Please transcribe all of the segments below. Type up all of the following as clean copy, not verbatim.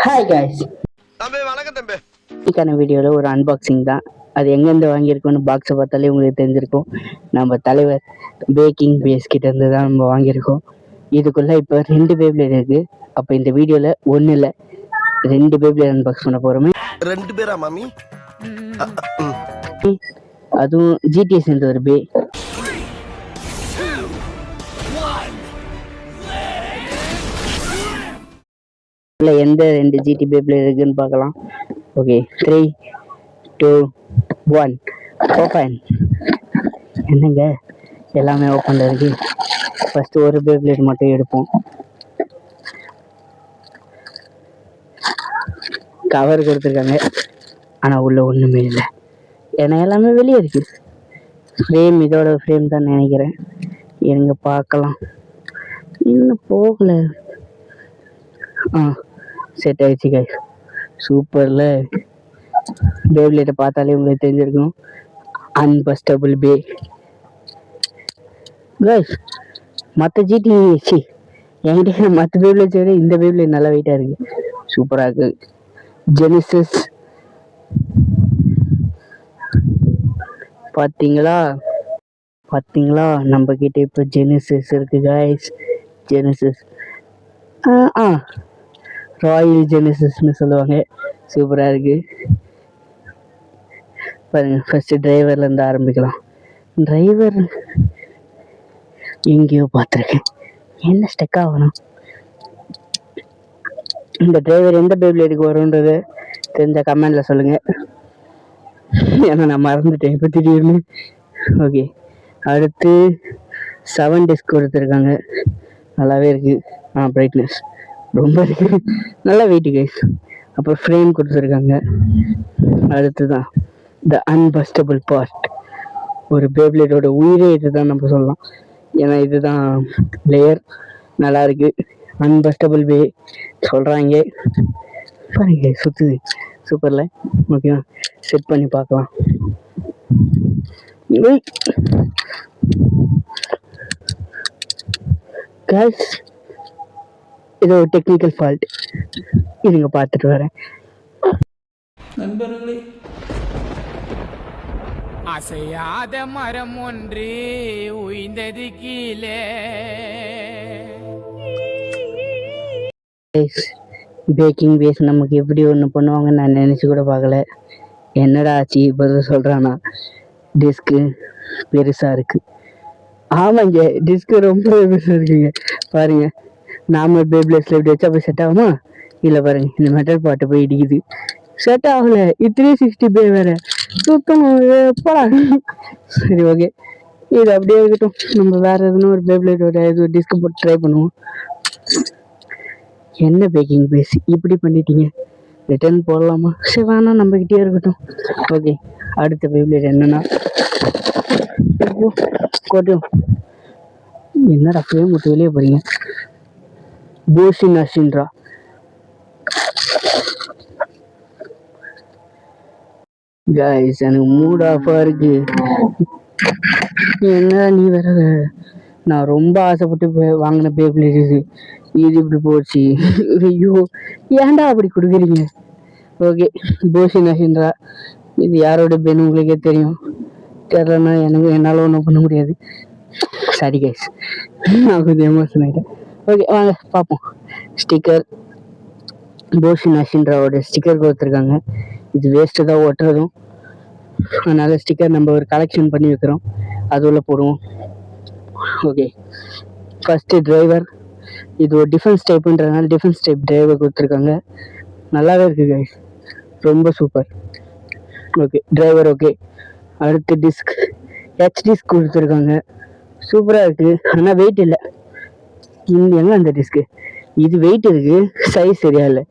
Hi guys, தம்பி வணக்கம் தம்பி. இன்னைக்கான வீடியோவில் ஒரு அன்பாக்சிங் தான். அது எங்கேருந்து வாங்கியிருக்கோன்னு பாக்ஸை பார்த்தாலே உங்களுக்கு தெரிஞ்சிருக்கும். நம்ம தலைவர் பேக்கிங் பேஸ் கிட்ட இருந்து தான் நம்ம வாங்கியிருக்கோம். இதுக்குள்ளே இப்போ 2 பேப்லேட் இருக்குது. அப்போ இந்த வீடியோவில் ஒன்றும் இல்லை, 2 பேப்லேட் அன்பாக்ஸ் பண்ண போகிறோமே. 2 பேரா மாமி? அதுவும் ஜிடிஎஸ் சேர்ந்த ஒரு பே. எந்த 2 ஜிடி பேப்லேட் இருக்குன்னு பார்க்கலாம். Okay, 3, 2, 1 open. என்னங்க எல்லாமே ஓப்பனில் இருக்கு. ஃபஸ்ட்டு ஒரு பேப்லேட் மட்டும் எடுப்போம். கவர் கொடுத்துருக்காங்க, ஆனால் உள்ள ஒன்றுமே இல்லை. ஏன்னா எல்லாமே வெளியே இருக்கு. ஃப்ரேம் இதோட ஃப்ரேம் தான் நினைக்கிறேன். எங்க பார்க்கலாம், இன்னும் போகல. செட் ஆயிடுச்சு கைஸ். சூப்பரில் பேப்லேட்டை பார்த்தாலே உங்களுக்கு தெரிஞ்சிருக்கும். அன்பஸ்டபிள் பே கைஸ். மற்ற ஜிடி என்கிட்ட மற்ற பேப்லேட் விட இந்த பேப்லேட் நல்லா வெயிட்டாக இருக்குது, சூப்பராக இருக்குது. ஜெனிசிஸ் பார்த்தீங்களா நம்ம கிட்ட இப்போ ஜெனிசிஸ் இருக்கு கைஸ். ஜெனிசிஸ் ராயல் ஜெனிசிஸ்னு சொல்லுவாங்க. சூப்பராக இருக்குது பாருங்க. ஃபஸ்ட்டு டிரைவர்லேருந்து ஆரம்பிக்கலாம். டிரைவர் எங்கேயோ பார்த்துருக்கேன், என்ன ஸ்டெக் ஆகணும். இந்த டிரைவர் எந்த பேப்லேட்டுக்கு வரும்ன்றது தெரிஞ்ச கமெண்டில் சொல்லுங்கள், ஏன்னா நான் மறந்துட்டேன் இப்போ திடீர்னு. ஓகே, அடுத்து 7 டிஸ்க் கொடுத்துருக்காங்க, நல்லாவே இருக்குது. பிரைட்னஸ் ரொம்ப இருக்குது, நல்லா வெயிட்டு கைஸ். அப்புறம் ஃப்ரேம் கொடுத்துருக்காங்க. அடுத்து தான் த அன்பஸ்டபிள் பார்ட். ஒரு பேப்லேட்டோட உயிரே இது தான் நம்ம சொல்லலாம், ஏன்னா இதுதான் லேயர். நல்லா இருக்கு. அன்பஸ்டபிள் பே சொல்கிறாங்க பாருங்க, சுற்றுது சூப்பரில். ஓகேவா, செட் பண்ணி பார்க்கலாம். கைஸ், இது ஒரு டெக்னிக்கல் ஃபால்ட், இதுங்க பார்த்துட்டு வரேன். நண்பர்களே, அசையாத மரம் ஒன்று உய்ந்தது கீழே. பேக்கிங் பேஸ் நமக்கு எப்படி ஒன்று பண்ணுவாங்கன்னு நான் நினச்சி கூட பார்க்கல. என்னடா ஆச்சு பதில் சொல்கிறானா, டிஸ்க்கு பெருசாக இருக்குது. ஆமாங்க, டிஸ்க்கு ரொம்ப பெருசாக இருக்குங்க. பாருங்க, நாம பேப்லேட்ஸில் இப்படி வச்சா போய் செட் ஆகுமா? இல்லை பாருங்க, இந்த மெட்டல் பாட்டை போய் இடிக்குது, செட் ஆகல. இது 360 பே வேறு சுத்தம் போலாம். சரி ஓகே, இது அப்படியே இருக்கட்டும். நம்ம வேற எதுனா ஒரு பேப்லேட்டோட இது டிஸ்க் போட்டு ட்ரை பண்ணுவோம். என்ன பேக்கிங் பேஸ் இப்படி பண்ணிட்டீங்க, ரிட்டர்ன் போடலாமா? சரி வேணாம், நம்மகிட்டே இருக்கட்டும். ஓகே, அடுத்த பேப்லேட் என்னன்னா கோட்டும். என்னடா ஃப்ரேம் விட்டு வெளியே போறீங்க? போஷி நஷின்ரா. கைஸ், எனக்கு மூட் ஆஃபாக இருக்கு. என்ன நீ வேற, நான் ரொம்ப ஆசைப்பட்டு வாங்கின பேப்லேட் இது இப்படி போச்சு. ஐயோ, ஏன்டா அப்படி கொடுக்குறீங்க? ஓகே, போஷி நஷின்ரா. இது யாரோட பேன்னு உங்களுக்கே தெரியும். தெரியலன்னா என்னால் ஒன்றும் பண்ண முடியாது. சரி கைஸ், நான் கொஞ்சம் எமோஷன் ஆகிட்டேன். ஓகே வாங்க பார்ப்போம். ஸ்டிக்கர், போஷி நஷின்ராவோட ஸ்டிக்கர் கொடுத்துருக்காங்க. இது வேஸ்ட்டு தான் ஓட்டுறதும், அதனால் ஸ்டிக்கர் நம்ம ஒரு கலெக்ஷன் பண்ணி வைக்கிறோம், அது உள்ள போடுவோம். Okay, first driver. இது ஒரு டிஃபென்ஸ் டைப்புன்றதுனால டிஃபென்ஸ் டைப் டிரைவர் கொடுத்துருக்காங்க, நல்லாவே இருக்குது கைஸ், ரொம்ப சூப்பர். Okay, driver okay. அடுத்து டிஸ்க், டிஸ்க் கொடுத்துருக்காங்க, சூப்பராக இருக்குது. ஆனால் வெயிட் இல்லை. எங்கே அந்த டிஸ்க்கு? இது வெயிட் இருக்குது, சைஸ் சரியா இல்லை.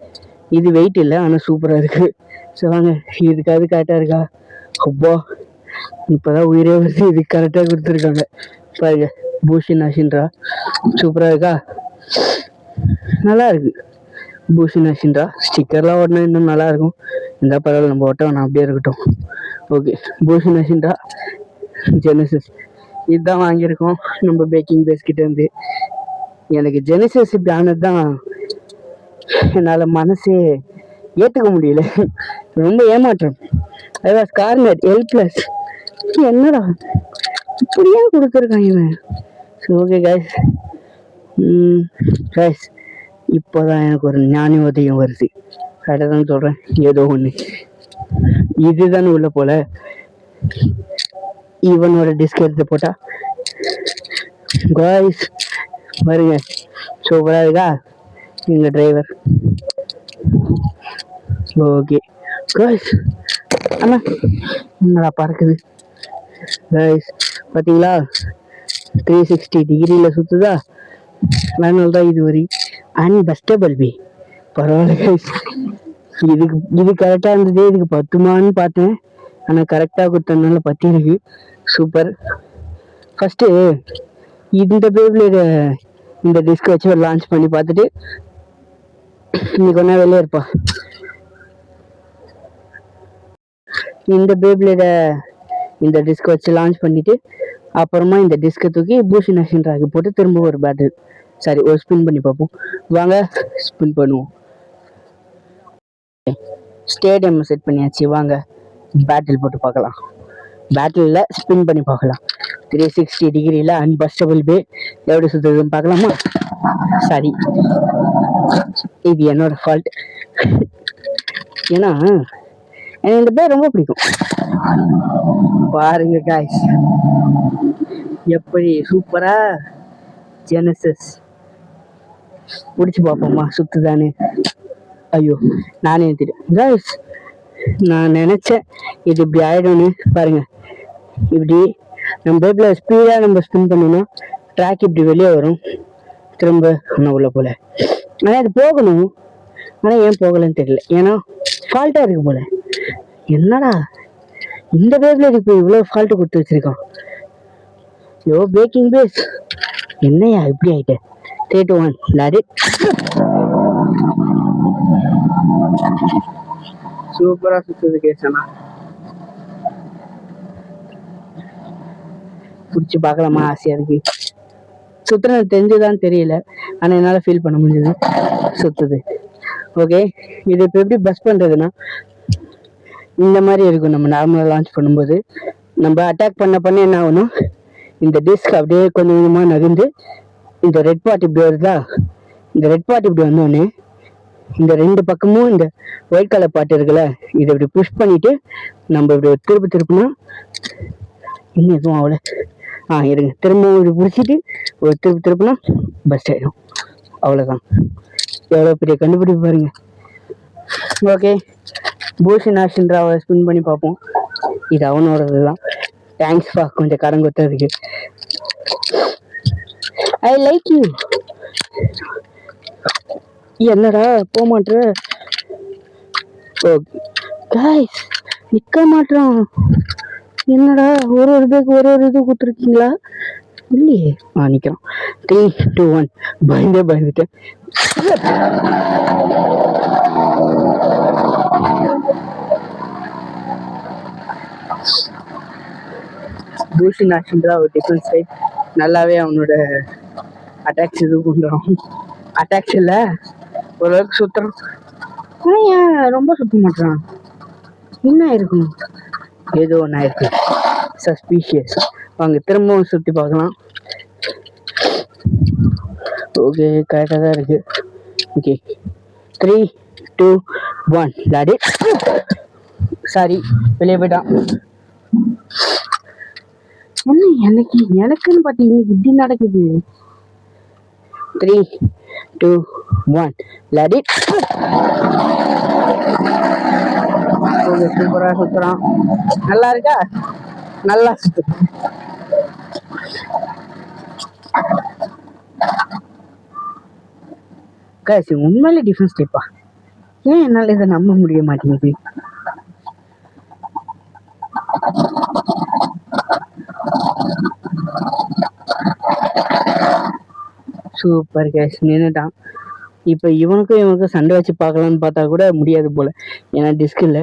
இது வெயிட் இல்லை, ஆனால் சூப்பராக இருக்குது. ஸோ வாங்க, இதுக்காவது கரெக்டாக இருக்கா? அப்பா, இப்போதான் உயிரே வருது. இது கரெக்டாக கொடுத்துருக்காங்க பாருங்க. போஷி நஷின்ரா சூப்பராக இருக்கா? நல்லா இருக்கு. போஷி நஷின்ரா ஸ்டிக்கர்லாம் ஓட்டினா இன்னும் நல்லா இருக்கும். இந்த பரவாயில்ல, நம்ம ஓட்ட வேணாம், அப்படியே இருக்கட்டும். ஓகே, போஷி நஷின்ரா ஜெனிசிஸ் இதுதான் வாங்கியிருக்கோம் நம்ம பேக்கிங் பேஸ் கிட்டேருந்து. எனக்கு ஜெனிசிஸ் இப்படி ஆனது தான் என்னால் மனசே ஏற்றுக்க முடியல. ரொம்ப ஏமாற்றம். I was corner helpless. என்னடா இப்படியே கொடுத்துருக்கான் இவன். ஸோ ஓகே கைஸ், கைஸ் இப்போதான் எனக்கு ஒரு ஞானோதயம் வருது. கரெக்டாக தான் சொல்கிறேன். ஏதோ ஒன்று இதுதானே உள்ள போல. இவனோட டிஸ்க் எடுத்து போட்டா காய்ஸ் வருங்க. சூப்பராக இருக்கா எங்கள் டிரைவர். ஓகே காய்ஸ், அண்ணா என்னடா பறக்குது காய்ஸ், பார்த்தீங்களா 360 டிகிரியில் சுற்றுதா. அதனால தான் இது வரி அன்பஸ்டபிள் பி. பரவாயில்ல கைஸ், இது கரெக்டாக இருந்தது. இதுக்கு பத்துமான்னு பார்த்தேன், ஆனால் கரெக்டாக கொடுத்ததுனால பத்திருக்கு. சூப்பர். ஃபஸ்ட்டு இந்த பேபிள் இந்த டிஸ்க் வச்சு ஒரு லான்ச் பண்ணி பார்த்துட்டு இன்னைக்கு ஒன்றா வெளியே இருப்பா. இந்த பேபிளோட இந்த டிஸ்க் வச்சு லான்ச் பண்ணிட்டு அப்புறமா இந்த டிஸ்கை தூக்கி பூஷி நஷின்றாக்கு போட்டு திரும்ப ஒரு பேட்டில் ஒரு ஸ்பின் பண்ணி பார்ப்போம். வாங்க ஸ்பின் பண்ணுவோம். ஸ்டேடியம் செட் பண்ணியாச்சு. வாங்க பேட்டில் போட்டு பார்க்கலாம். பேட்டிலில் ஸ்பின் பண்ணி பார்க்கலாம். 360 டிகிரியில் அன்பஸ்டபிள் பே எப்படி சுற்றுதுன்னு பார்க்கலாமா? சரி, இது என்னோட ஃபால்ட். ஏன்னா எனக்கு இந்த பேர் ரொம்ப பிடிக்கும். பாருங்க காய்ஸ் எப்படி சூப்பரா ஜெனசிஸ். பிடிச்சி பார்ப்போமா சுத்துதானே? ஐயோ நானே தெரியும் காய்ஸ், நான் நினைச்சேன் இது இப்படி ஆயிடும்னு. பாருங்க இப்படி நம்ம பேப்பில் ஸ்பீடாக நம்ம ஸ்பின் பண்ணோம்னா ட்ராக் இப்படி வெளியே வரும், திரும்ப ஒன்றும் உள்ள போல. ஆனால் அது போகணும், ஆனால் ஏன் போகலன்னு தெரியல. ஏன்னா ஃபால்ட்டாக இருக்கு போல. என்னடா இந்த பேப்பில் இப்போ இவ்வளோ ஃபால்ட்டு கொடுத்து வச்சிருக்கான். யோ பேக்கிங் பேஸ், என்னையா இப்படி ஆயிட்டேன். 3 to 1 லாரி. சூப்பரா சுத்துது கேசனா. பிடிச்சி பார்க்கலாமா? ஆசையா இருக்கு. சுத்துறது தெரிஞ்சுதான் தெரியல, ஆனா என்னால ஃபீல் பண்ண முடியுது சுத்துது. ஓகே, இது இப்போ எப்படி பஸ் பண்றதுன்னா இந்த மாதிரி இருக்கும். நம்ம நார்மலாக லான்ச் பண்ணும்போது நம்ம அட்டாக் பண்ண என்ன ஆகணும், இந்த டிஸ்க் அப்படியே கொஞ்சம் கொஞ்சமாக நகர்ந்து இந்த ரெட் பார்ட் இப்படி வருதா. இந்த ரெட் பார்ட் இப்படி வந்தோடனே இந்த 2 பக்கமும் இந்த ஒயிட் கலர் பார்ட் இருக்குல்ல, இதை இப்படி புஷ் பண்ணிட்டு நம்ம இப்படி திருப்பினா இன்னும் எதுவும் அவ்வளோ இருங்க, திரும்பவும் இப்படி பிடிச்சிட்டு ஒரு திருப்பினா பஸ் ஆயிடும். அவ்வளோதான். எவ்வளோ பெரிய கண்டுபிடிப்பு பாருங்க. ஓகே, பூஷி நாஷின்றாவை ஸ்பின் பண்ணி பார்ப்போம். இது அவனோடது தான். தேங்க்ஸ்ப்பா கொஞ்சம் கடன் கொடுத்ததுக்கு. I like you. என்னடா போக மாட்டேற? ஓகே காய்ஸ், நிற்க மாட்டோம். என்னடா ஒரு பேருக்கு ஒரு இது கொடுத்துருக்கீங்களா? இல்லையே. நிற்கிறோம். 3 to 1 பயந்துட்டேன். பூஷி நாஷின்றா ஒரு டிஃபென்ஸ் டைப். நல்லாவே அவனோட அட்டாக்ஸ் இது பண்ணுறான். அட்டாக்ஸ் இல்லை, ஓரளவுக்கு சுற்றுறான். ஆனால் ஏன் ரொம்ப சுற்ற மாட்டான்? என்ன இருக்கும்? ஏதோ ஒன்றா இருக்கு, சஸ்பீஷியஸ். வாங்க திரும்பவும் சுற்றி பார்க்கலாம். ஓகே, கரெக்டாக தான் இருக்கு. Okay, 3 to 1 லாடி. சாரி, வெளியே போயிட்டான். என்ன எனக்குன்னு பார்த்தீங்க இப்படி நடக்குது. 3 to 1 லாடி. சூப்பரா சுத்துறான். நல்லா இருக்கா? நல்லா சுத்து. காசு உண்மையிலே டிஃபரன்ஸ் டைப்பா. ஏன் என்னால இதை நம்ப முடிய மாட்டேங்குது? சூப்பர் கேஷ், நின்றுட்டான். இப்போ இவனுக்கும் சண்டை வச்சு பார்க்கலான்னு பார்த்தா கூட முடியாது போல, ஏன்னா டிஸ்க் இல்லை.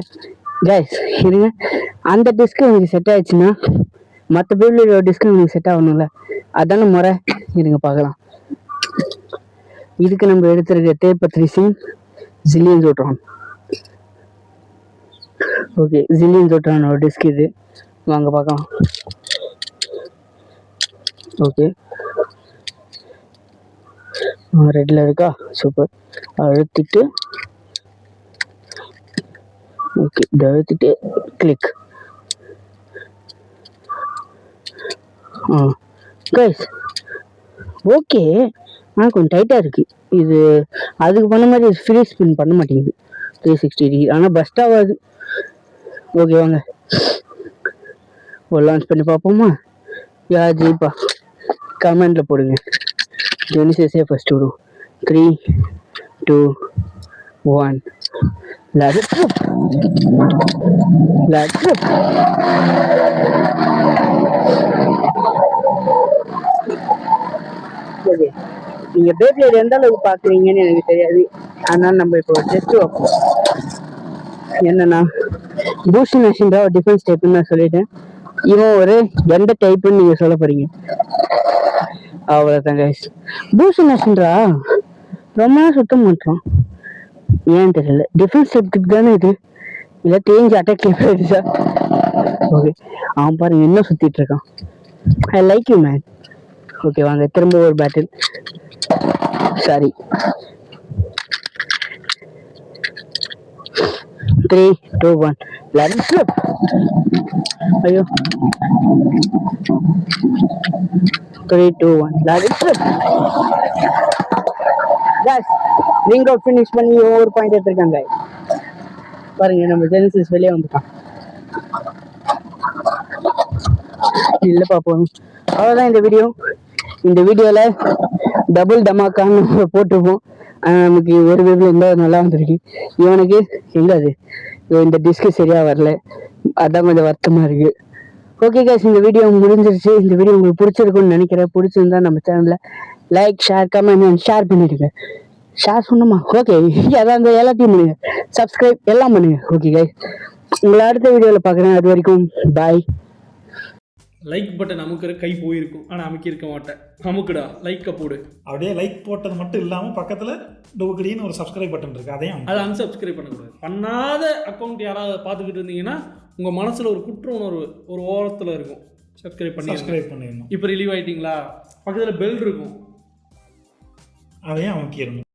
கேஷ் இருங்க, அந்த டிஸ்க்கு உங்களுக்கு செட் ஆயிடுச்சுன்னா மற்ற பேர்ல டிஸ்க்கு உங்களுக்கு செட் ஆகணும்ல, அதான முறை. இருங்க பார்க்கலாம். இதுக்கு நம்ம எடுத்துருக்க டேப் 3 சீன் ஜில்லியன் ஜோட்ரான். ஓகே, ஜில்லியன் ஜோட்ரானோட டிஸ்க் இது. வாங்க பார்க்கலாம். ஓகே, ரெட்டில் இருக்கா? சூப்பர். அழுத்திட்டு ஓகே, அழுத்திட்டு கிளிக். கைஸ் ஓகே, ஆனால் கொஞ்சம் டைட்டாக இருக்குது இது. அதுக்கு பண்ண மாதிரி ஃப்ரீ ஸ்பின் பண்ண மாட்டேங்குது 360 டிகிரி. ஆனால் பெஸ்ட் ஆகாது. ஓகே வாங்க ஒரு லான்ச் பண்ணி பார்ப்போமா? யார் ஜெயிப்பா கமெண்டில் போடுங்க. ஜெனிசஸே ஃபஸ்ட்டு விடும். 3, 2, 1 Let's go. ஓகே, நீங்கள் பேப்ளேட் எந்த அளவுக்கு பார்க்குறீங்கன்னு எனக்கு தெரியாது. அதனால் நம்ம இப்போ டெஸ்ட் வைப்போம். என்னன்னா பூஸ்ட் நஷின்றா ஒரு டிஃபென்ஸ் டைப்புன்னு நான் சொல்லிட்டேன். இவன் ஒரு எந்த டைப்புன்னு நீங்கள் சொல்ல போகிறீங்க. அவ்வளோதான் கைஸ். பூஸ்ட் நஷின்றா ரொம்ப நாள் சுத்தம் பண்ணுறான், ஏன்னு தெரியல. டிஃபென்ஸ் டைப் தானே இது, இல்லை தேஞ்சு அட்டாக் போயிடுச்சா? ஓகே, அவன் பாருங்க இன்னும் சுற்றிட்டு இருக்கான். I like you man. Okay வாங்க திரும்ப ஒரு பேட்டில். Sorry, 3, 2, 1 Let's go. ஐயோ, 3, 2, 1 Let's go. Guys, ring out finish பண்ணி ஒரு பாயிண்ட் எடுத்திருக்காங்க. பாருங்க நம்ம ஜெனிசிஸ் வெளியே வந்துட்டான். இல்லை பார்ப்போம். அவ்வளோதான் இந்த வீடியோ. இந்த வீடியோவில் டபுள் டமாக்கான்னு போட்டிருப்போம். நமக்கு ஒரு வீடியோ இருந்தால் நல்லா வந்துருக்கு. இவனுக்கு எங்கே அது இந்த டிஸ்க்கு சரியாக வரல, அதான் கொஞ்சம் வருத்தமாக இருக்குது. ஓகே கைஸ், இந்த வீடியோ முடிஞ்சிருச்சு. இந்த வீடியோ உங்களுக்கு பிடிச்சிருக்குன்னு நினைக்கிறேன். பிடிச்சிருந்தா நம்ம சேனலில் லைக், ஷேர், கமெண்ட் ஷேர் பண்ணிடுங்க. ஷேர் சொன்னோமா? ஓகே, அதான் அந்த எல்லாத்தையும் பண்ணுங்க. சப்ஸ்கிரைப் எல்லாம் பண்ணுங்க. ஓகே கைஸ், உங்களை அடுத்த வீடியோவில் பார்க்குறேன். அது வரைக்கும் பாய். லைக் பட்டன் அமுக்கிற கை போயிருக்கும், ஆனால் அமுக்கியிருக்க மாட்டேன். அமுக்குடா, லைக்கை போடு. அப்படியே லைக் போட்டது மட்டும் இல்லாமல் பக்கத்தில் டோக்கடின்னு ஒரு சப்ஸ்கிரைப் பட்டன் இருக்குது, அதையும் அதை அன்சப்ஸ்கிரைப் பண்ணக்கூடாது. பண்ணாத அக்கௌண்ட் யாராவது பார்த்துக்கிட்டு இருந்தீங்கன்னா உங்கள் மனசில் ஒரு குற்ற உணர்வு ஒரு ஓரத்தில் இருக்கும். சப்ஸ்கிரைப் பண்ணிடணும். இப்போ ரிலீவ் ஆகிட்டிங்களா? பக்கத்தில் பெல் இருக்கும், அதையும் அமுக்கிடணும்.